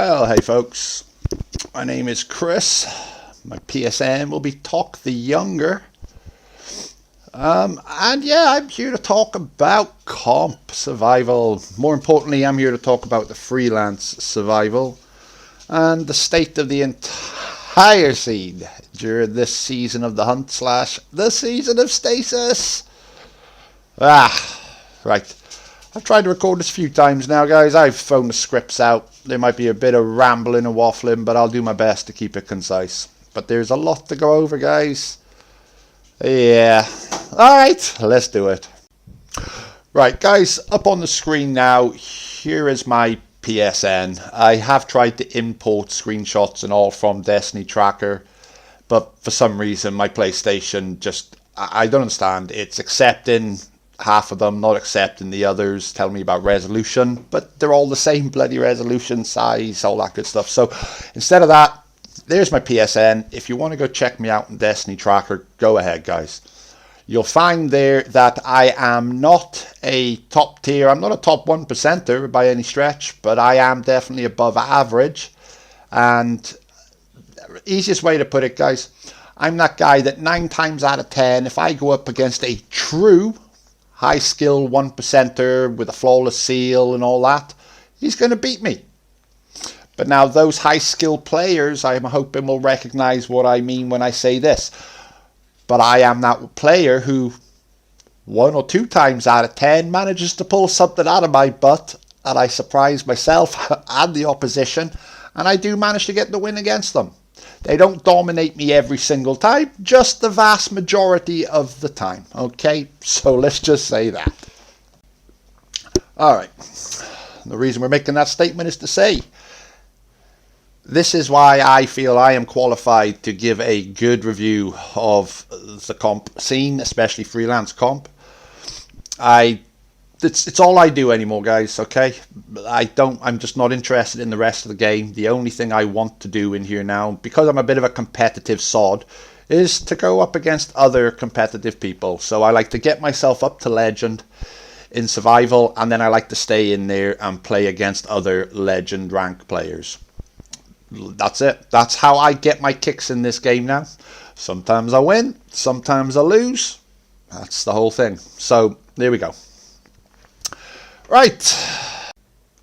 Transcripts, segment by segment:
Well, hey folks, my name is Chris. My PSN will be Talk the Younger. And yeah, I'm here to talk about comp survival. More importantly, I'm here to talk about the freelance survival and the state of the entire scene during this season of the hunt / the season of Stasis. Right. I've tried to record this a few times now, guys. I've thrown the scripts out. There might be a bit of rambling and waffling, but I'll do my best to keep it concise. But there's a lot to go over, guys. Yeah. Alright, let's do it. Right, guys, up on the screen now, here is my PSN. I have tried to import screenshots and all from Destiny Tracker, but for some reason my PlayStation just, I don't understand. It's accepting half of them, not accepting the others, telling me about resolution, but they're all the same bloody resolution, size, all that good stuff. So instead of that, there's my PSN. If you want to go check me out in Destiny Tracker, go ahead, guys. You'll find there that I am not a top tier, I'm not a top 1%er by any stretch, but I am definitely above average. And easiest way to put it, guys, I'm that guy that 9 times out of 10, if I go up against a true high skill 1%er with a flawless seal and all that, he's going to beat me. But now those high skill players, I'm hoping will recognize what I mean when I say this. But I am that player who 1 or 2 times out of 10 manages to pull something out of my butt, and I surprise myself and the opposition, and I do manage to get the win against them. They don't dominate me every single time, just the vast majority of the time. Okay, so let's just say that. Alright, the reason we're making that statement is to say, this is why I feel I am qualified to give a good review of the comp scene, especially freelance comp. It's all I do anymore, guys, okay? I'm just not interested in the rest of the game. The only thing I want to do in here now, because I'm a bit of a competitive sod, is to go up against other competitive people. So I like to get myself up to legend in survival, and then I like to stay in there and play against other legend rank players. That's it. That's how I get my kicks in this game now. Sometimes I win, sometimes I lose. That's the whole thing. So there we go. Right,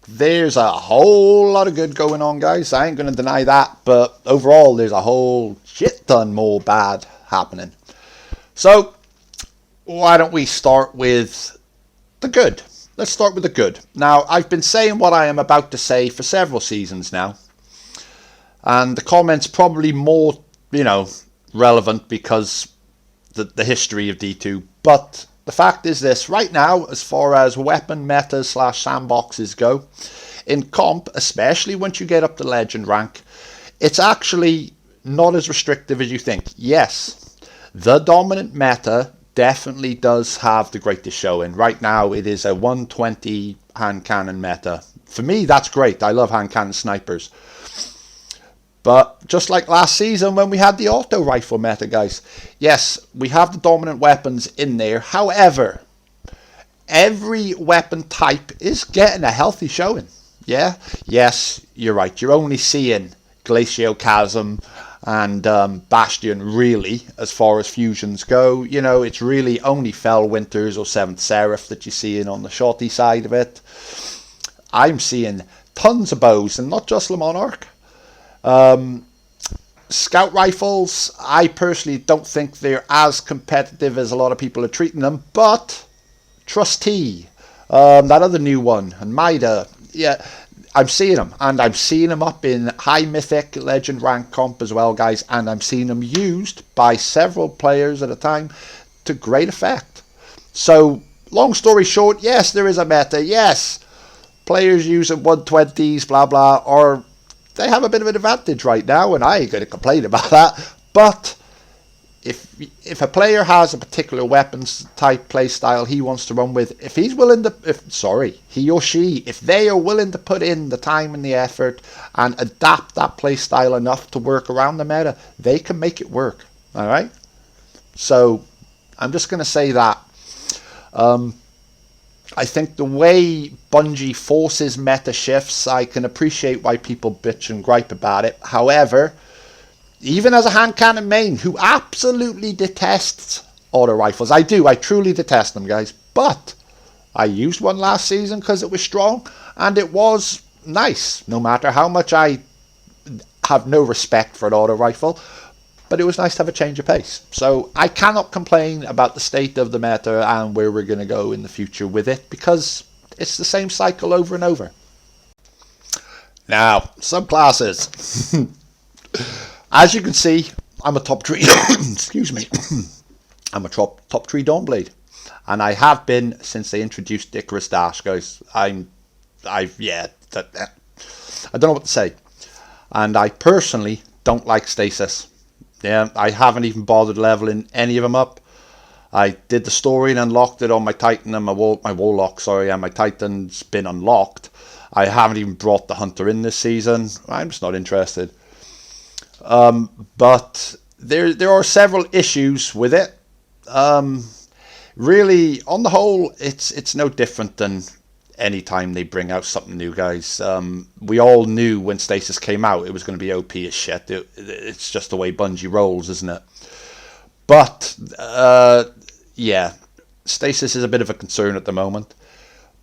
there's a whole lot of good going on, guys. I ain't going to deny that, but overall there's a whole shit ton more bad happening. So why don't we start with the good? Let's start with the good. Now, I've been saying what I am about to say for several seasons now, and the comments probably more, relevant because the history of D2, but the fact is this, right now, as far as weapon metas / sandboxes go, in comp, especially once you get up to legend rank, it's actually not as restrictive as you think. Yes, the dominant meta definitely does have the greatest showing. Right now, it is a 120 hand cannon meta. For me, that's great. I love hand cannon snipers. But just like last season when we had the auto rifle meta, guys, yes, we have the dominant weapons in there. However, every weapon type is getting a healthy showing. Yeah, yes, you're right. You're only seeing Glacial Chasm and Bastion, really, as far as fusions go. It's really only Fell Winters or 7th Seraph that you're seeing on the shorty side of it. I'm seeing tons of bows, and not just the Monarch. Scout rifles, I personally don't think they're as competitive as a lot of people are treating them, but Trustee, that other new one, and Mida, yeah, I'm seeing them, and I'm seeing them up in high mythic legend rank comp as well, guys, and I'm seeing them used by several players at a time to great effect. So, long story short, yes, there is a meta, yes, players using 120s, blah blah, or they have a bit of an advantage right now, and I ain't going to complain about that. But if a player has a particular weapons type play style he wants to run with, if he's willing to, he or she, if they are willing to put in the time and the effort and adapt that play style enough to work around the meta, they can make it work. All right. So I'm just going to say that. I think the way Bungie forces meta shifts, I can appreciate why people bitch and gripe about it. However, even as a hand cannon main who absolutely detests auto rifles, I truly detest them, guys, but I used one last season because it was strong and it was nice, no matter how much I have no respect for an auto rifle. But it was nice to have a change of pace. So I cannot complain about the state of the meta and where we're going to go in the future with it, because it's the same cycle over and over. Now, subclasses. As you can see, I'm a top tree. Excuse me. I'm a top tree Dawnblade, and I have been since they introduced Icarus Dash, guys. I don't know what to say, and I personally don't like Stasis. Yeah, I haven't even bothered leveling any of them up. I did the story and unlocked it on my Titan and my Warlock, sorry, and my Titan's been unlocked. I haven't even brought the Hunter in this season. I'm just not interested. But there are several issues with it. Really, on the whole, it's no different than any time they bring out something new, guys. We all knew when Stasis came out it was going to be OP as shit. It's just the way Bungie rolls, isn't it? But yeah, Stasis is a bit of a concern at the moment.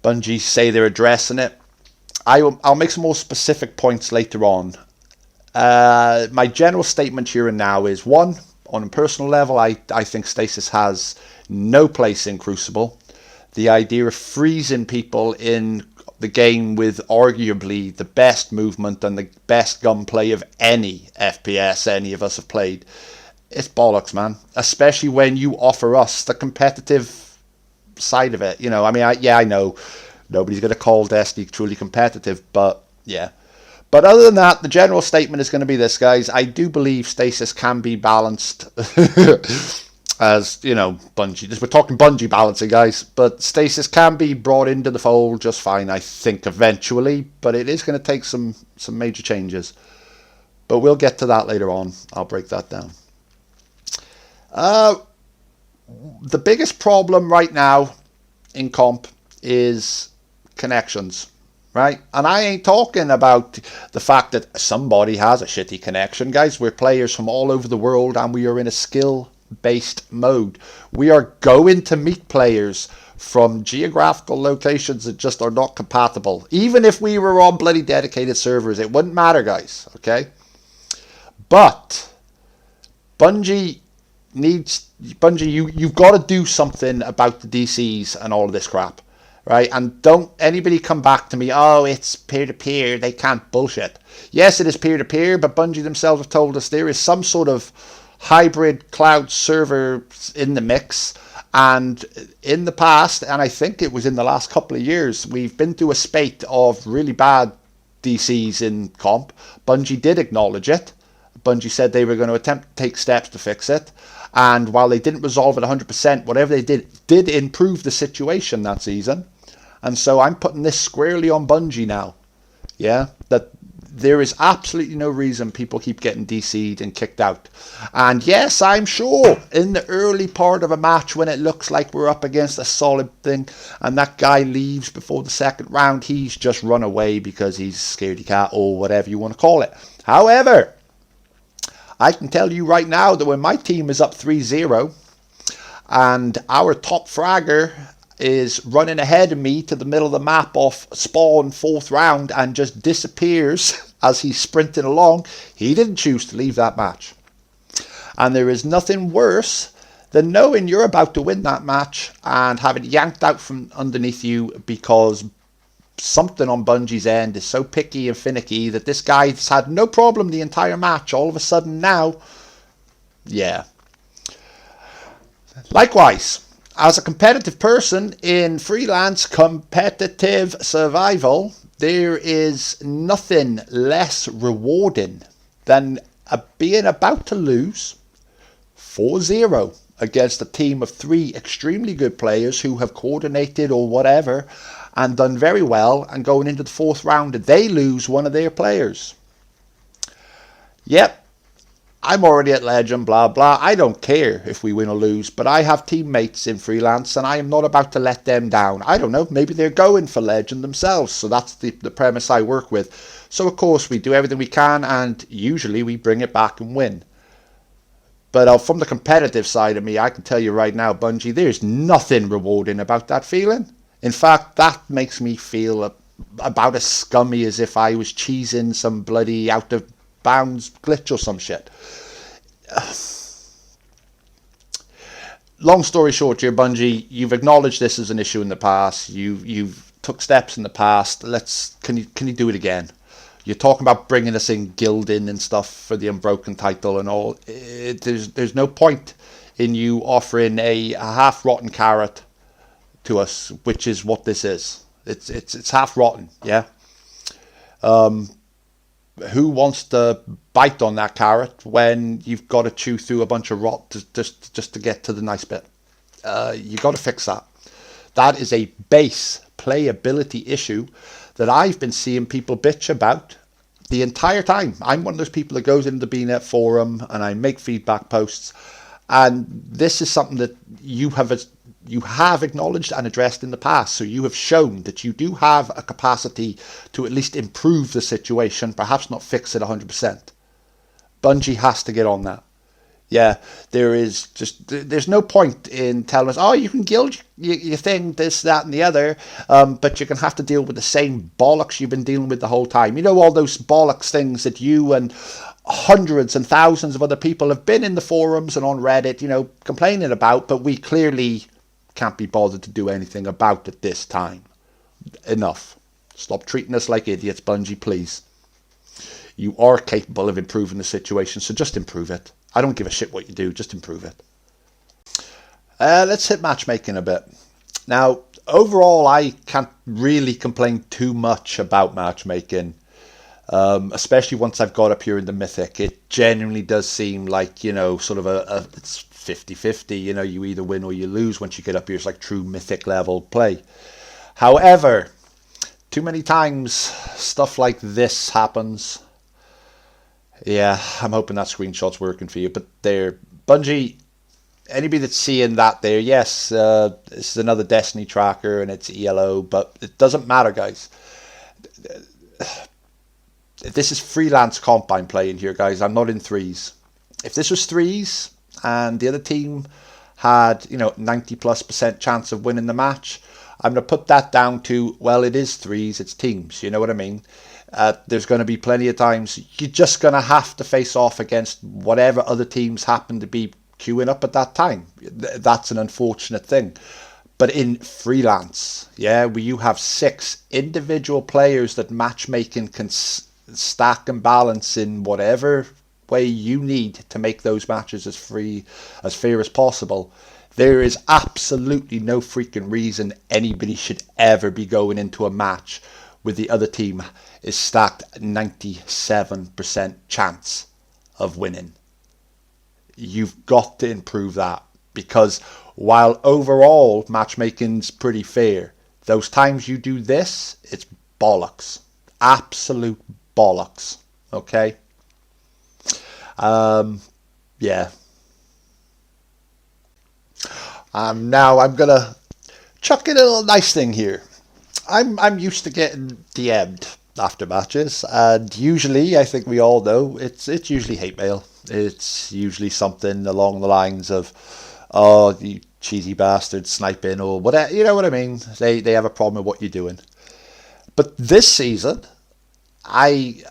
Bungie say they're addressing it. I'll make some more specific points later on. My general statement here and now is, one, on a personal level, I think Stasis has no place in Crucible. The idea of freezing people in the game with arguably the best movement and the best gunplay of any FPS any of us have played, it's bollocks, man. Especially when you offer us the competitive side of it. You know, I mean, I know nobody's going to call Destiny truly competitive, but yeah. But other than that, the general statement is going to be this, guys. I do believe Stasis can be balanced. As, you know, Bungie. We're talking Bungie balancing, guys. But Stasis can be brought into the fold just fine, I think, eventually. But it is going to take some major changes. But we'll get to that later on. I'll break that down. The biggest problem right now in comp is connections, right? And I ain't talking about the fact that somebody has a shitty connection, guys. We're players from all over the world and we are in a skill-based mode. We are going to meet players from geographical locations that just are not compatible. Even if we were on bloody dedicated servers, it wouldn't matter, guys, okay? But Bungie, you've got to do something about the DCs and all of this crap, right? And don't anybody come back to me, oh, it's peer-to-peer, they can't bullshit. Yes, it is peer-to-peer, but Bungie themselves have told us there is some sort of hybrid cloud server in the mix. And in the past, and I think it was in the last couple of years, we've been through a spate of really bad DCs in comp. Bungie did acknowledge it. Bungie said they were going to attempt to take steps to fix it. And while they didn't resolve it 100%, whatever they did improve the situation that season. And so I'm putting this squarely on Bungie now. Yeah, that there is absolutely no reason people keep getting DC'd and kicked out. And yes, I'm sure in the early part of a match when it looks like we're up against a solid thing and that guy leaves before the second round, he's just run away because he's scaredy cat or whatever you want to call it. However, I can tell you right now that when my team is up 3-0 and our top fragger is running ahead of me to the middle of the map off spawn 4th round and just disappears as he's sprinting along, he didn't choose to leave that match. And there is nothing worse than knowing you're about to win that match and having it yanked out from underneath you because something on Bungie's end is so picky and finicky that this guy's had no problem the entire match. All of a sudden now, yeah. Likewise, as a competitive person in freelance competitive survival, there is nothing less rewarding than being about to lose 4-0 against a team of 3 extremely good players who have coordinated or whatever and done very well, and going into the 4th round they lose one of their players. Yep, I'm already at Legend, blah, blah. I don't care if we win or lose, but I have teammates in Freelance and I am not about to let them down. I don't know, maybe they're going for Legend themselves. So that's the premise I work with. So, of course, we do everything we can and usually we bring it back and win. But from the competitive side of me, I can tell you right now, Bungie, there's nothing rewarding about that feeling. In fact, that makes me feel about as scummy as if I was cheesing some bloody out of bounds glitch or some shit. Long story short here, Bungie, you've acknowledged this as an issue in the past. You've took steps in the past. Can you do it again? You're talking about bringing us in gilding and stuff for the Unbroken title and all. There's no point in you offering a half rotten carrot to us, which is what this is. It's half rotten, yeah. Who wants to bite on that carrot when you've got to chew through a bunch of rot just to get to the nice bit? You got to fix that. That is a base playability issue that I've been seeing people bitch about the entire time. I'm one of those people that goes into the BNet forum and I make feedback posts, and this is something that you have acknowledged and addressed in the past. So you have shown that you do have a capacity to at least improve the situation, perhaps not fix it 100%. Bungie has to get on that. Yeah, there's no point in telling us, oh, you can gild your thing, this, that, and the other, but you're going to have to deal with the same bollocks you've been dealing with the whole time. You know, all those bollocks things that you and hundreds and thousands of other people have been in the forums and on Reddit, you know, complaining about, but we clearly can't be bothered to do anything about it this time. Enough. Stop treating us like idiots, Bungie, please. You are capable of improving the situation, so just improve it. I don't give a shit what you do, just improve it. Let's hit matchmaking a bit. Now, overall, I can't really complain too much about matchmaking, especially once I've got up here in the Mythic. It genuinely does seem like, you know, sort of it's 50-50, you know, you either win or you lose once you get up here. It's like true Mythic level play. However, too many times stuff like this happens. Yeah, I'm hoping that screenshot's working for you. But there, Bungie, anybody that's seeing that there, yes, this is another Destiny tracker and it's ELO, but it doesn't matter, guys. This is freelance comp I'm playing here, guys. I'm not in threes. If this was threes and the other team had, you know, 90+% chance of winning the match, I'm going to put that down to, well, it is threes, it's teams. You know what I mean? There's going to be plenty of times you're just going to have to face off against whatever other teams happen to be queuing up at that time. That's an unfortunate thing. But in freelance, yeah, where you have 6 individual players that matchmaking can stack and balance in whatever way you need to make those matches as fair as possible, there is absolutely no freaking reason anybody should ever be going into a match with the other team is stacked 97% chance of winning. You've got to improve that, because while overall matchmaking's pretty fair, those times you do this, it's bollocks. Absolute bollocks. Okay? Yeah. Now I'm gonna chuck in a little nice thing here. I'm used to getting DM'd after matches, and usually, I think we all know, it's usually hate mail. It's usually something along the lines of, oh, you cheesy bastard sniping, or whatever, you know what I mean? They have a problem with what you're doing. But this season, I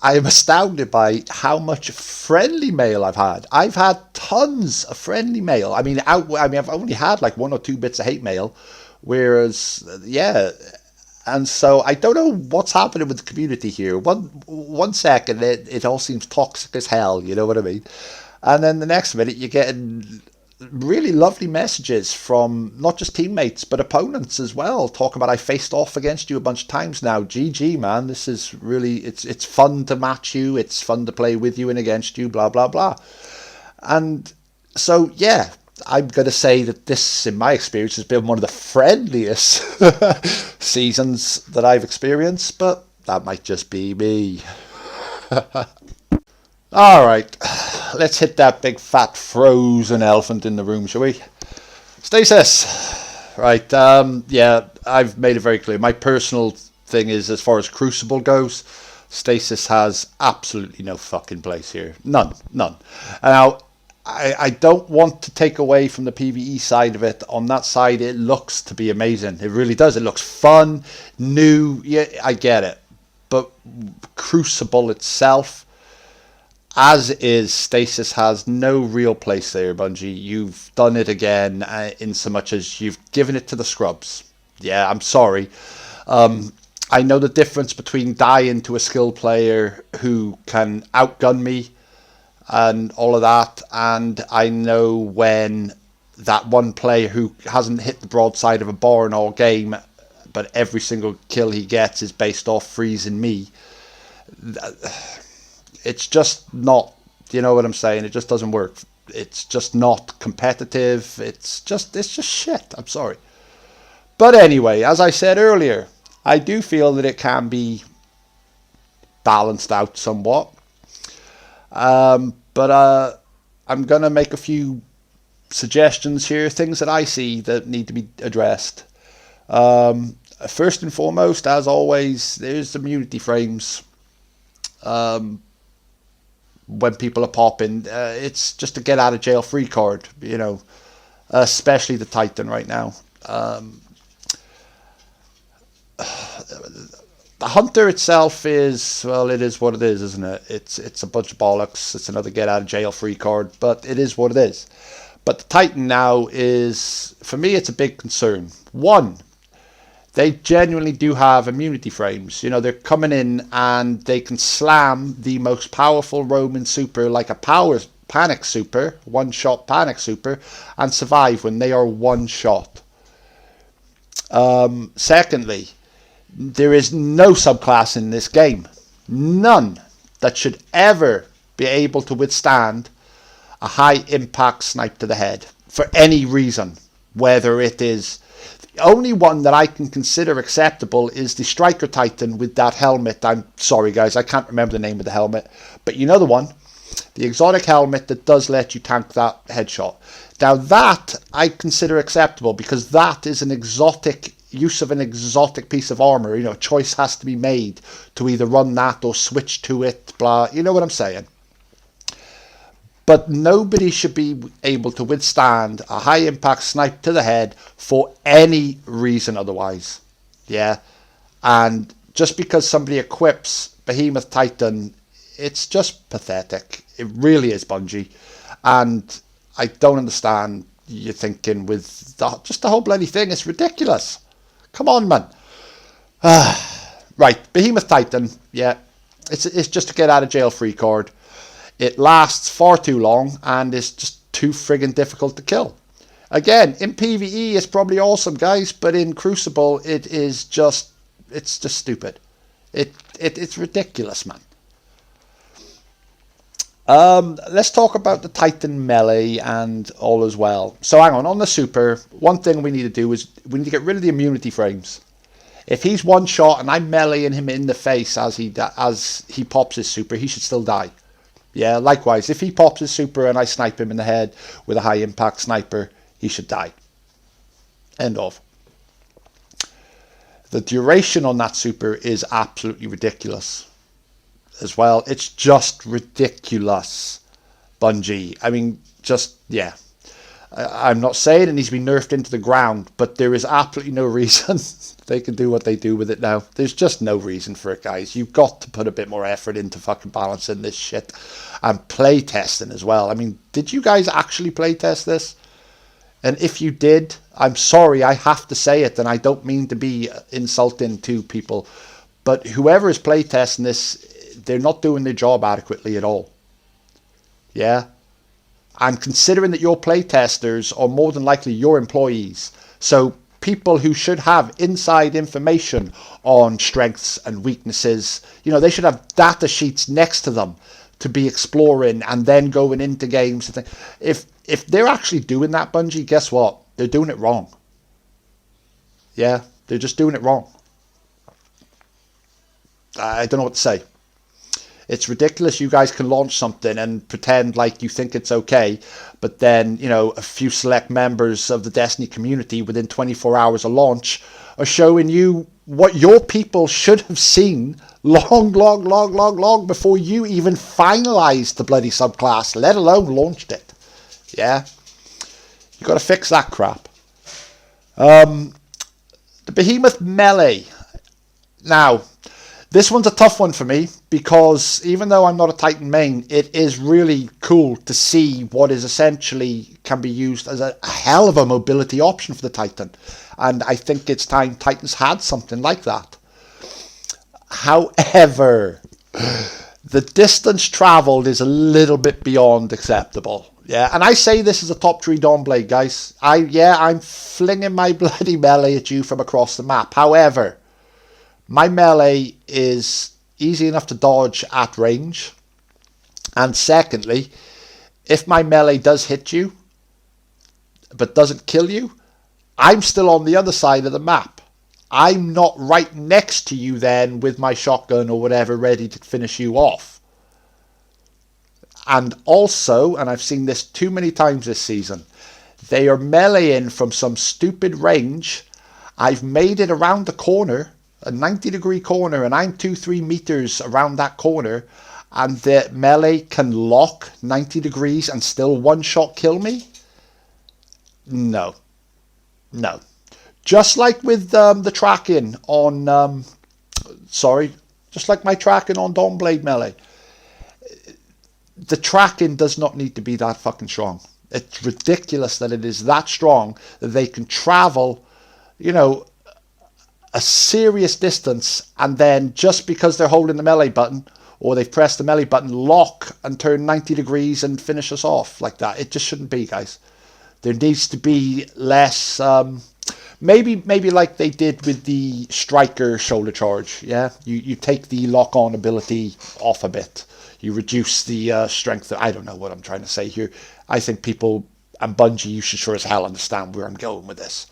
am astounded by how much friendly mail I've had. I've had tons of friendly mail. I mean, I've only had like 1 or 2 bits of hate mail, whereas, yeah. And so I don't know what's happening with the community here. One second, it all seems toxic as hell, you know what I mean? And then the next minute, you're getting really lovely messages from not just teammates, but opponents as well, talking about, I faced off against you a bunch of times now. GG, man. This is really, it's fun to match you. It's fun to play with you and against you, blah, blah, blah. And so, yeah, I'm going to say that this, in my experience, has been one of the friendliest seasons that I've experienced, but that might just be me. All right, let's hit that big fat frozen elephant in the room, shall we? Stasis. Right, yeah, I've made it very clear. My personal thing is, as far as Crucible goes, Stasis has absolutely no fucking place here. None, none. Now, I don't want to take away from the PvE side of it. On that side, it looks to be amazing. It really does. It looks fun, new. Yeah, I get it. But Crucible itself, as is, Stasis has no real place there, Bungie. You've done it again, in so much as you've given it to the scrubs. Yeah, I'm sorry. I know the difference between dying to a skilled player who can outgun me and all of that, and I know when that one player who hasn't hit the broadside of a barn all game, but every single kill he gets is based off freezing me. It's just not, you know what I'm saying? It just doesn't work. It's just not competitive. It's just shit. I'm sorry. But anyway, as I said earlier, I do feel that it can be balanced out somewhat. But I'm going to make a few suggestions here, things that I see that need to be addressed. First and foremost, as always, there's immunity frames. When people are popping, it's just a get out of jail free card, you know, especially the Titan right now. The Hunter itself is, well, it is what it is, isn't it? It's a bunch of bollocks. It's another get out of jail free card, but it is what it is. But the Titan now is, for me, it's a big concern. One, they genuinely do have immunity frames. You know, they're coming in and they can slam the most powerful Roman super like a power panic super, one-shot panic super, and survive when they are one shot. Secondly, there is no subclass in this game, none, that should ever be able to withstand a high impact snipe to the head for any reason. Whether it is, the only one that I can consider acceptable is the Striker Titan with that helmet. I'm sorry guys, I can't remember the name of the helmet, but you know the one, the exotic helmet that does let you tank that headshot. Now that I consider acceptable because that is an exotic use of an exotic piece of armor. You know, a choice has to be made to either run that or switch to it, blah, you know what I'm saying. But nobody should be able to withstand a high impact snipe to the head for any reason otherwise. Yeah. And just because somebody equips Behemoth Titan, it's just pathetic. It really is, Bungie. And I don't understand you're thinking with just the whole bloody thing. It's ridiculous. Come on, man. Right, Behemoth Titan, yeah. It's just a get out of jail free card. It lasts far too long and is just too friggin' difficult to kill. Again, in PvE it's probably awesome, guys, but in Crucible it's just stupid. It's ridiculous, man. Let's talk about the Titan melee and all as well. So hang on the super, one thing we need to do is we need to get rid of the immunity frames. If he's one shot and I'm meleeing him in the face as he pops his super, he should still die. Yeah, likewise, if he pops his super and I snipe him in the head with a high impact sniper, he should die. End of. The duration on that super is absolutely ridiculous as well. It's just ridiculous, Bungie. I mean, just, yeah. I'm not saying it needs to be nerfed into the ground, but there is absolutely no reason they can do what they do with it now. There's just no reason for it, guys. You've got to put a bit more effort into fucking balancing this shit and play testing as well. I mean, did you guys actually play test this? And if you did, I'm sorry, I have to say it, and I don't mean to be insulting to people, but whoever is play testing this, they're not doing their job adequately at all. Yeah? And considering that your playtesters are more than likely your employees, so people who should have inside information on strengths and weaknesses, you know, they should have data sheets next to them to be exploring and then going into games. If they're actually doing that, Bungie, guess what? They're doing it wrong. Yeah, they're just doing it wrong. I don't know what to say. It's ridiculous you guys can launch something and pretend like you think it's okay, but then, you know, a few select members of the Destiny community within 24 hours of launch are showing you what your people should have seen long before you even finalized the bloody subclass, let alone launched it. Yeah? You got to fix that crap. The Behemoth Melee. Now, this one's a tough one for me because even though I'm not a Titan main, it is really cool to see what is essentially can be used as a hell of a mobility option for the Titan. And I think it's time Titans had something like that. However, the distance travelled is a little bit beyond acceptable. Yeah, and I say this as a top 3 Dawnblade, guys. I'm flinging my bloody melee at you from across the map. However, my melee is easy enough to dodge at range. And secondly, if my melee does hit you, but doesn't kill you, I'm still on the other side of the map. I'm not right next to you then with my shotgun or whatever ready to finish you off. And also, and I've seen this too many times this season, they are meleeing from some stupid range. I've made it around the corner, a 90-degree corner, and I'm 2-3 meters around that corner, and the melee can lock 90 degrees and still one-shot kill me? No. Just like with the tracking on, just like my tracking on Dawnblade melee. The tracking does not need to be that fucking strong. It's ridiculous that it is that strong that they can travel, you know, a serious distance, and then just because they're holding the melee button or they've pressed the melee button, lock and turn 90 degrees and finish us off like that. It just shouldn't be, guys. There needs to be less, maybe like they did with the Striker shoulder charge. Yeah, you take the lock-on ability off a bit. You reduce the strength. I don't know what I'm trying to say here. I think people and Bungie, you should sure as hell understand where I'm going with this.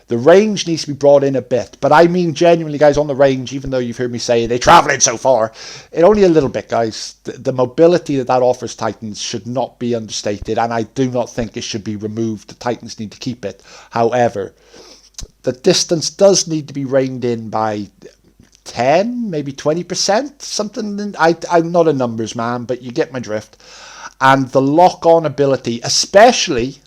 The range needs to be brought in a bit, but I mean genuinely, guys, on the range, even though you've heard me say they're traveling so far, it only a little bit, guys. The mobility that offers Titans should not be understated, and I do not think it should be removed. The Titans need to keep it. However, the distance does need to be reined in by 10, maybe 20%, something. I'm not a numbers man, but you get my drift. And the lock-on ability, especially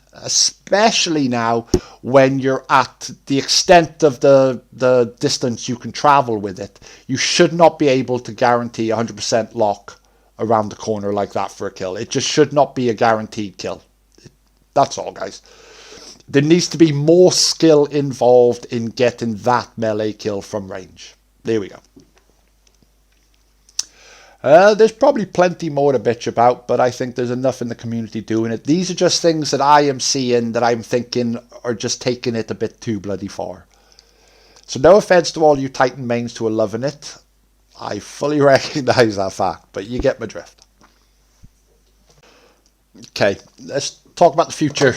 now when you're at the extent of the distance you can travel with it, you should not be able to guarantee 100% lock around the corner like that for a kill. It just should not be a guaranteed kill. That's all, guys. There needs to be more skill involved in getting that melee kill from range. There we go. There's probably plenty more to bitch about, but I think there's enough in the community doing it. These are just things that I am seeing that I'm thinking are just taking it a bit too bloody far. So no offense to all you Titan mains who are loving it. I fully recognise that fact, but you get my drift. Okay, let's talk about the future.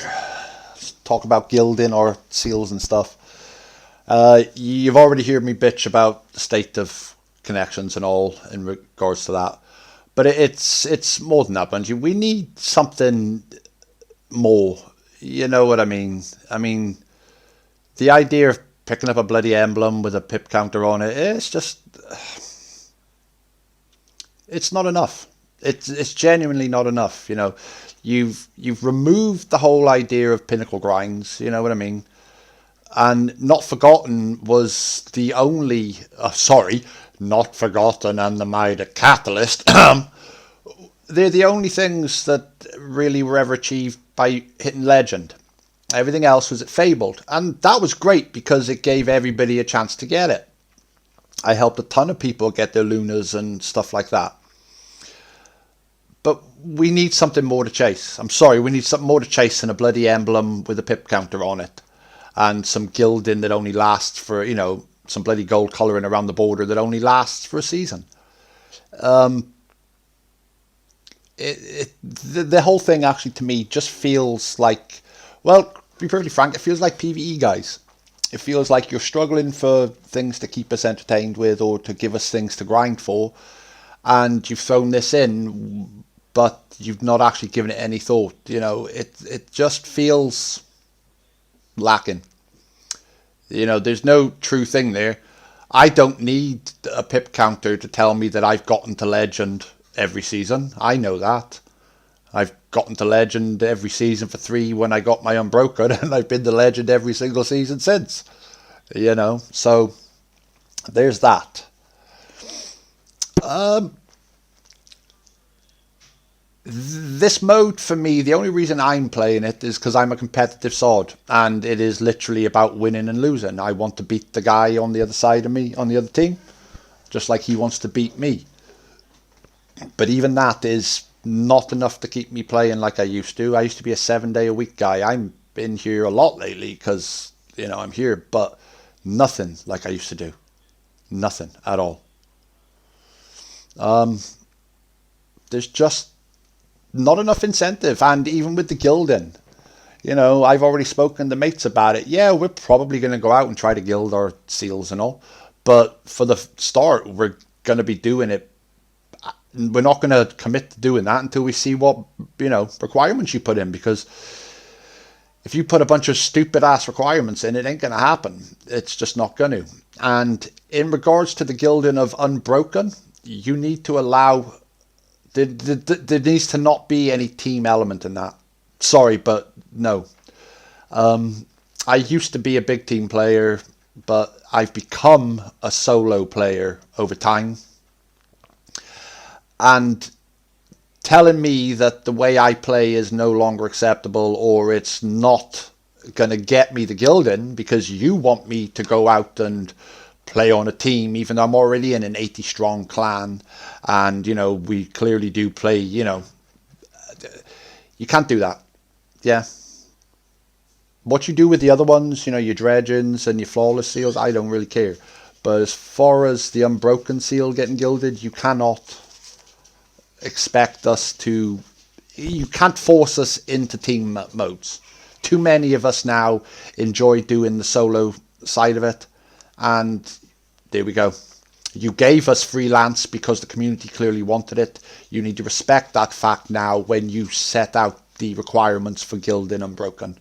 Let's talk about gilding or seals and stuff. You've already heard me bitch about the state of connections and all in regards to that, but it's more than that, Bungie. We need something more. You know what I mean? I mean, the idea of picking up a bloody emblem with a pip counter on it, it's just, it's not enough. It's genuinely not enough. You know, you've removed the whole idea of pinnacle grinds. You know what I mean? And Not Forgotten was the only, Not Forgotten and the Mighty Catalyst. They're the only things that really were ever achieved by hitting Legend. Everything else was at Fabled. And that was great because it gave everybody a chance to get it. I helped a ton of people get their Lunas and stuff like that. But we need something more to chase. I'm sorry, we need something more to chase than a bloody emblem with a pip counter on it. And some gilding that only lasts for, you know, some bloody gold colouring around the border that only lasts for a season. The whole thing actually to me just feels like, well, to be perfectly frank, it feels like PvE, guys. It feels like you're struggling for things to keep us entertained with or to give us things to grind for. and you've thrown this in, but you've not actually given it any thought. It just feels lacking. There's no true thing there. I don't need a pip counter to tell me that I've gotten to legend every season. I know that. I've gotten to legend every season for 3 when I got my unbroken, and I've been to legend every single season since. So there's that. This mode for me, the only reason I'm playing it is because I'm a competitive sod, and it is literally about winning and losing. I want to beat the guy on the other side of me, on the other team, just like he wants to beat me. But even that is not enough to keep me playing like I used to. I used to be a 7-day-a-week guy. I'm in here a lot lately because, I'm here, but nothing like I used to do. Nothing at all. There's just not enough incentive, and even with the gilding, I've already spoken to mates about it. Yeah, we're probably going to go out and try to gild our seals and all, but for the start, we're going to be doing it. We're not going to commit to doing that until we see what requirements you put in, because if you put a bunch of stupid ass requirements in, it ain't going to happen. It's just not going to. And in regards to the gilding of Unbroken, you need to allow. There needs to not be any team element in that. Sorry, but no. I used to be a big team player, but I've become a solo player over time. And telling me that the way I play is no longer acceptable, or it's not going to get me the gilding because you want me to go out and play on a team, even though I'm already in an 80 strong clan, and we clearly do play. You can't do that. Yeah, what you do with the other ones, your dredgens and your flawless seals, I don't really care. But as far as the unbroken seal getting gilded, you cannot expect us to. You can't force us into team modes. Too many of us now enjoy doing the solo side of it. And there we go. You gave us freelance because the community clearly wanted it. You need to respect that fact now when you set out the requirements for gilding Unbroken.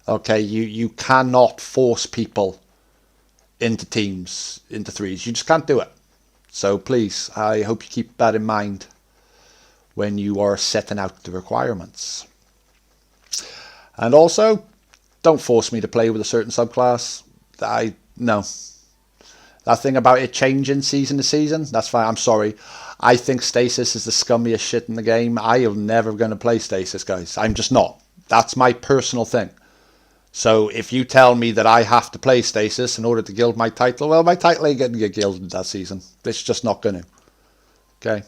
Okay, you cannot force people into teams, into threes. You just can't do it. So please, I hope you keep that in mind when you are setting out the requirements. And also, don't force me to play with a certain subclass. No. That thing about it changing season to season, that's fine. I'm sorry. I think Stasis is the scummiest shit in the game. I am never going to play Stasis, guys. I'm just not. That's my personal thing. So if you tell me that I have to play Stasis in order to gild my title, well, my title ain't going to get gilded that season. It's just not going to. Okay?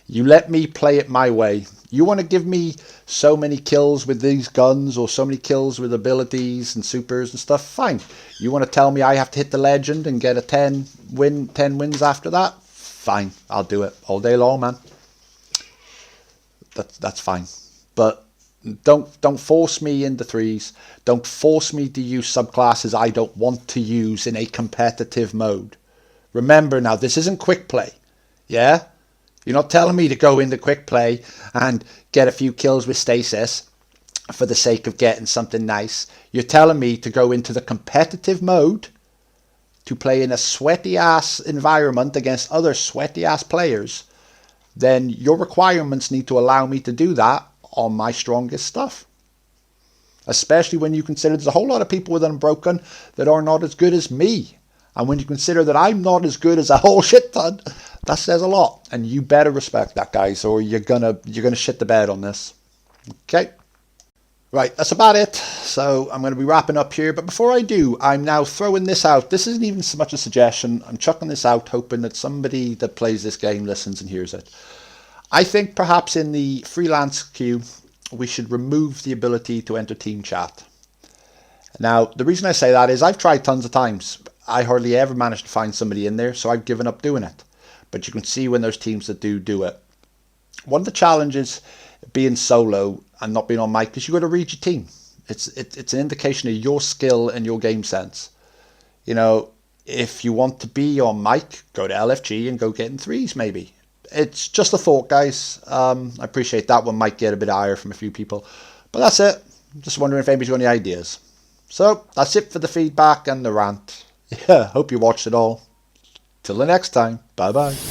You let me play it my way. You want to give me so many kills with these guns or so many kills with abilities and supers and stuff, fine. You want to tell me I have to hit the legend and get a 10 wins after that? Fine, I'll do it all day long, man. That's fine. But don't force me into threes. Don't force me to use subclasses I don't want to use in a competitive mode. Remember now, this isn't quick play. Yeah? You're not telling me to go into quick play and get a few kills with Stasis for the sake of getting something nice. You're telling me to go into the competitive mode to play in a sweaty ass environment against other sweaty ass players. Then your requirements need to allow me to do that on my strongest stuff. Especially when you consider there's a whole lot of people with Unbroken that are not as good as me. And when you consider that I'm not as good as a whole shit ton, that says a lot. And you better respect that, guys, or you're gonna shit the bed on this. Okay. Right, that's about it. So I'm going to be wrapping up here. But before I do, I'm now throwing this out. This isn't even so much a suggestion. I'm chucking this out, hoping that somebody that plays this game listens and hears it. I think perhaps in the freelance queue, we should remove the ability to enter team chat. Now, the reason I say that is I've tried tons of times. I hardly ever managed to find somebody in there, so I've given up doing it. But you can see when there's teams that do it. One of the challenges being solo and not being on mic is you got to read your team. It's an indication of your skill and your game sense. You know, if you want to be on mic, go to LFG and go getting threes maybe. It's just a thought, guys. I appreciate that one might get a bit higher from a few people. But that's it. Just wondering if anybody's got any ideas. So that's it for the feedback and the rant. Yeah, hope you watched it all. Till the next time. Bye bye.